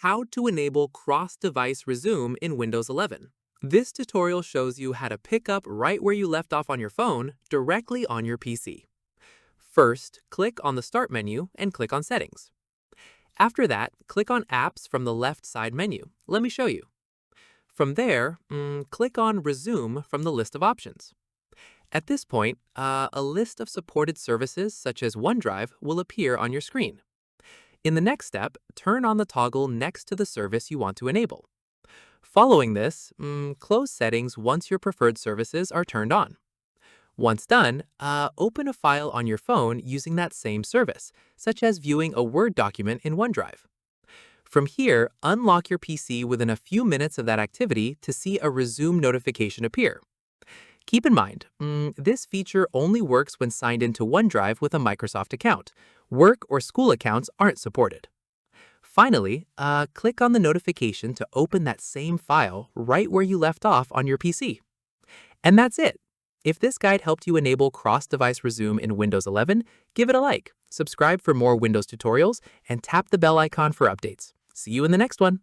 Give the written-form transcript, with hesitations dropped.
how to enable cross-device resume in Windows 11. This tutorial shows you how to pick up right where you left off on your phone directly on your PC. First, click on the Start menu and click on Settings. After that, click on Apps from the left side menu. Let me show you. From there, click on Resume from the list of options. At this point, a list of supported services such as OneDrive will appear on your screen. In the next step, turn on the toggle next to the service you want to enable. Following this, close settings once your preferred services are turned on. Once done, open a file on your phone using that same service, such as viewing a Word document in OneDrive. From here, unlock your PC within a few minutes of that activity to see a resume notification appear. Keep in mind, this feature only works when signed into OneDrive with a Microsoft account. Work or school accounts aren't supported. Finally, click on the notification to open that same file right where you left off on your PC. And that's it. If this guide helped you enable cross-device resume in Windows 11, give it a like, subscribe for more Windows tutorials, and tap the bell icon for updates. See you in the next one.